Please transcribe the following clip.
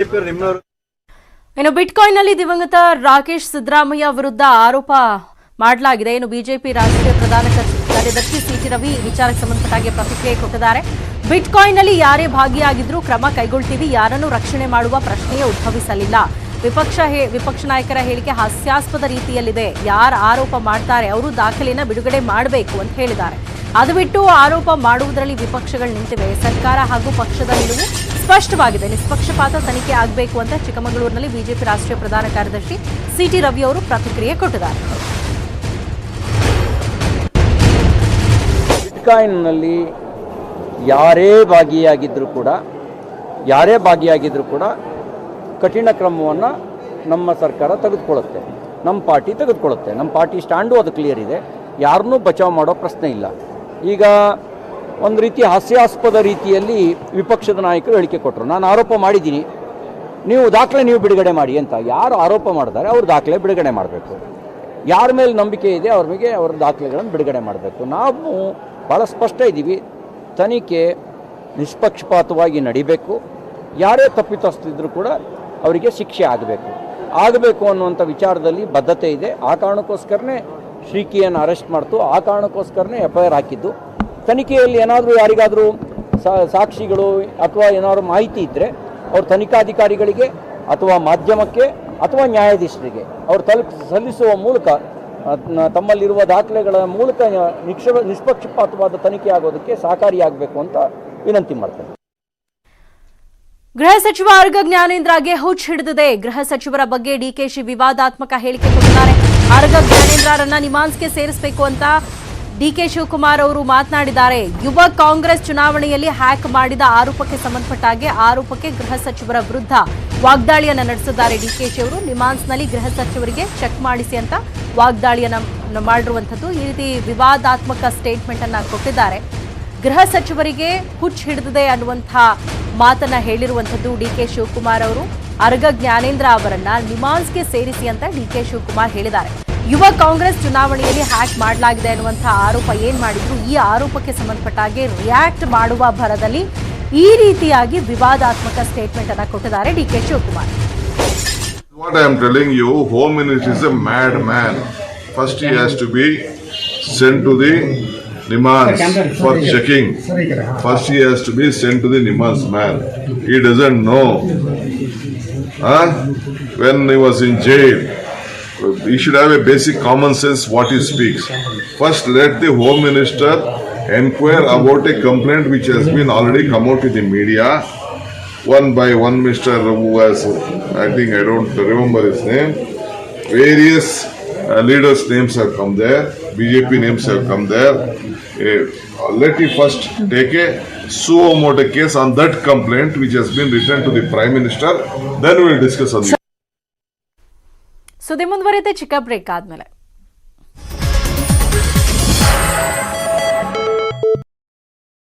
ಇನ್ನು ಬಿಟ್ಕಾಯಿನ್ ನಲ್ಲಿ ದಿವಂಗತ ರಾಕೇಶ್ ಸಿದ್ದರಾಮಯ್ಯ ವಿರುದ್ಧ ಆರೋಪ ಮಾಡಲಾಗಿದೆ. ಇನ್ನು ಬಿಜೆಪಿ ರಾಷ್ಟ್ರೀಯ ಪ್ರಧಾನ ಕಾರ್ಯದರ್ಶಿ ಸಿಟಿ ರವಿ ವಿಚಾರಕ್ಕೆ ಸಂಬಂಧಪಟ್ಟ ಪ್ರತಿಕ್ರಿಯೆ ಕೊಟ್ಟಿದ್ದಾರೆ. ಬಿಟ್ಕಾಯಿನ್ ನಲ್ಲಿ ಯಾರೇ ಭಾಗಿಯಾಗಿದ್ರೂ ಕ್ರಮ ಕೈಗೊಳ್ತೀವಿ, ಯಾರನ್ನು ರಕ್ಷಣೆ ಮಾಡುವ ಪ್ರಶ್ನೆಯೇ ಉದ್ಭವಿಸಲಿಲ್ಲ. ವಿಪಕ್ಷ ನಾಯಕರ ಹೇಳಿಕೆ ಹಾಸ್ಯಾಸ್ಪದ ರೀತಿಯಲ್ಲಿದೆ. ಯಾರು ಆರೋಪ ಮಾಡ್ತಾರೆ ಅವರು ದಾಖಲೆಯನ್ನು ಬಿಡುಗಡೆ ಮಾಡಬೇಕು ಅಂತ ಹೇಳಿದ್ದಾರೆ. ಅದು ಬಿಟ್ಟು ಆರೋಪ ಮಾಡುವುದರಲ್ಲಿ ವಿಪಕ್ಷಗಳು ನಿಂತಿವೆ. ಸರ್ಕಾರ ಹಾಗೂ ಪಕ್ಷದ ನಿಲುವು ಸ್ಪಷ್ಟವಾಗಿದೆ. ನಿಷ್ಪಕ್ಷಪಾತ ತನಿಖೆ ಆಗಬೇಕು ಅಂತ ಚಿಕ್ಕಮಗಳೂರಿನಲ್ಲಿ ಬಿಜೆಪಿ ರಾಷ್ಟ್ರೀಯ ಪ್ರಧಾನ ಕಾರ್ಯದರ್ಶಿ ಸಿಟಿ ರವಿ ಅವರು ಪ್ರತಿಕ್ರಿಯೆ ಕೊಟ್ಟಿದ್ದಾರೆ. ಬಿಟ್ಕಾಯಿನ್ನಲ್ಲಿ ಯಾರೇ ಭಾಗಿಯಾಗಿದ್ದರೂ ಕೂಡ ಕಠಿಣ ಕ್ರಮವನ್ನು ನಮ್ಮ ಸರ್ಕಾರ ತೆಗೆದುಕೊಳ್ಳುತ್ತೆ, ನಮ್ಮ ಪಾರ್ಟಿ ತೆಗೆದುಕೊಳ್ಳುತ್ತೆ. ನಮ್ಮ ಪಾರ್ಟಿ ಸ್ಟ್ಯಾಂಡು ಅದು ಕ್ಲಿಯರ್ ಇದೆ. ಯಾರನ್ನೂ ಬಚಾವ್ ಮಾಡೋ ಪ್ರಶ್ನೆ ಇಲ್ಲ. ಈಗ ಒಂದು ರೀತಿ ಹಾಸ್ಯಾಸ್ಪದ ರೀತಿಯಲ್ಲಿ ವಿಪಕ್ಷದ ನಾಯಕರು ಹೇಳಿಕೆ ಕೊಟ್ಟರು. ನಾನು ಆರೋಪ ಮಾಡಿದ್ದೀನಿ, ನೀವು ಬಿಡುಗಡೆ ಮಾಡಿ ಅಂತ. ಯಾರು ಆರೋಪ ಮಾಡಿದ್ದಾರೆ ಅವ್ರ ದಾಖಲೆ ಬಿಡುಗಡೆ ಮಾಡಬೇಕು. ಯಾರ ಮೇಲೆ ನಂಬಿಕೆ ಇದೆ ಅವ್ರ ದಾಖಲೆಗಳನ್ನು ಬಿಡುಗಡೆ ಮಾಡಬೇಕು. ನಾವು ಭಾಳ ಸ್ಪಷ್ಟ ಇದ್ದೀವಿ, ತನಿಖೆ ನಿಷ್ಪಕ್ಷಪಾತವಾಗಿ ನಡಿಬೇಕು. ಯಾರೇ ತಪ್ಪಿತಸ್ಥಿದ್ರೂ ಕೂಡ ಅವರಿಗೆ ಶಿಕ್ಷೆ ಆಗಬೇಕು ಅನ್ನುವಂಥ ವಿಚಾರದಲ್ಲಿ ಬದ್ಧತೆ ಇದೆ. ಆ ಕಾರಣಕ್ಕೋಸ್ಕರನೇ ಶ್ರೀಕಿಯನ್ನು ಅರೆಸ್ಟ್ ಮಾಡ್ತು, ಆ ಕಾರಣಕ್ಕೋಸ್ಕರನೇ FIR ಹಾಕಿದ್ದು. ತನಿಖೆಯಲ್ಲಿ ಏನಾದರೂ ಯಾರಿಗಾದರೂ ಸಾಕ್ಷಿಗಳು ಅಥವಾ ಏನಾದರೂ ಮಾಹಿತಿ ಇದ್ದರೆ ಅವ್ರ ತನಿಖಾಧಿಕಾರಿಗಳಿಗೆ ಅಥವಾ ಮಾಧ್ಯಮಕ್ಕೆ ಅಥವಾ ನ್ಯಾಯಾಧೀಶರಿಗೆ ಅವರು ಸಲ್ಲಿಸುವ ಮೂಲಕ ತಮ್ಮಲ್ಲಿರುವ ದಾಖಲೆಗಳ ಮೂಲಕ ನಿಷ್ಪಕ್ಷಪಾತವಾದ ತನಿಖೆ ಆಗೋದಕ್ಕೆ ಸಹಕಾರಿಯಾಗಬೇಕು ಅಂತ ವಿನಂತಿ ಮಾಡ್ತೇನೆ. ಗೃಹ ಸಚಿವ ಆರ್ಗ ಜ್ಞಾನೇಂದ್ರಗೆ ಹುಚ್ಚು ಹಿಡಿದಿದೆ. ಗೃಹ ಸಚಿವರ ಬಗ್ಗೆ ಡಿಕೆಶಿ ವಿವಾದಾತ್ಮಕ ಹೇಳಿಕೆ ಕೊಟ್ಟಿದ್ದಾರೆ. ಆರ್ಗ ಜ್ಞಾನೇಂದ್ರರನ್ನ ನಿಮಾನ್ಸ್ಗೆ ಸೇರಿಸಬೇಕು ಅಂತ ಡಿಕೆ ಶಿವಕುಮಾರ್ ಅವರು ಮಾತನಾಡಿದ್ದಾರೆ. ಯುವ ಕಾಂಗ್ರೆಸ್ ಚುನಾವಣೆಯಲ್ಲಿ ಹ್ಯಾಕ್ ಮಾಡಿದ ಆರೋಪಕ್ಕೆ ಸಂಬಂಧಪಟ್ಟಾಗೆ ಆರೋಪಕ್ಕೆ ಗೃಹ ಸಚಿವರ ವಿರುದ್ಧ ವಾಗ್ದಾಳಿಯನ್ನ ನಡೆಸಿದ್ದಾರೆ ಡಿಕೆಶಿ ಅವರು. ನಿಮಾನ್ಸ್ನಲ್ಲಿ ಗೃಹ ಸಚಿವರಿಗೆ ಚೆಕ್ ಮಾಡಿಸಿ ಅಂತ ವಾಗ್ದಾಳಿಯನ್ನ ಮಾಡಿರುವಂಥದ್ದು. ಈ ರೀತಿ ವಿವಾದಾತ್ಮಕ ಸ್ಟೇಟ್ಮೆಂಟ್ ಅನ್ನ ಕೊಟ್ಟಿದ್ದಾರೆ. ಗೃಹ ಸಚಿವರಿಗೆ ಹುಚ್ಚು ಹಿಡಿದಿದೆ ಅನ್ನುವಂಥ ಮಾತನ್ನ ಹೇಳಿರುವಂಥದ್ದು ಡಿಕೆ ಶಿವಕುಮಾರ್ ಅವರು. ಆರ್ಗ ಜ್ಞಾನೇಂದ್ರ ಅವರನ್ನ ನಿಮಾನ್ಸ್ಗೆ ಸೇರಿಸಿ ಅಂತ ಡಿಕೆ ಶಿವಕುಮಾರ್ ಹೇಳಿದ್ದಾರೆ. ಯುವ ಕಾಂಗ್ರೆಸ್ ಚುನಾವಣೆಯಲ್ಲಿ ಹ್ಯಾಕ್ ಮಾಡಲಾಗಿದೆ ಅನ್ನುವಂತಹ ಆರೋಪ ಏನ್ ಮಾಡಿದ್ರು, ಈ ಆರೋಪಕ್ಕೆ ಸಂಬಂಧಪಟ್ಟಾಗೆ ರಿಯಾಕ್ಟ್ ಮಾಡುವ ಭರದಲ್ಲಿ ಈ ರೀತಿಯಾಗಿ ವಿವಾದಾತ್ಮಕ ಸ್ಟೇಟ್ಮೆಂಟ್ ಅನ್ನ ಕೊಟ್ಟಿದ್ದಾರೆ DK Shivakumar. What I am telling you, Home Minister is a mad man. First he has to be sent to the Nimans for checking. First he has to be sent to the Nimans man. He doesn't know. When he was in jail, he should have a basic common sense what he speaks. First let the Home Minister inquire about a complaint which has been already come out in the media. One by one Mr. who has, I think I don't remember his name, various leaders' names have come there, BJP names have come there. Let me first take a suo motu case on that complaint which has been written to the Prime Minister, then we will discuss on it. ಸುದ್ದಿ ಮುಂದುವರಿಯುತ್ತೆ ಚಿಕ್ಕ break ಆದ್ಮೇಲೆ.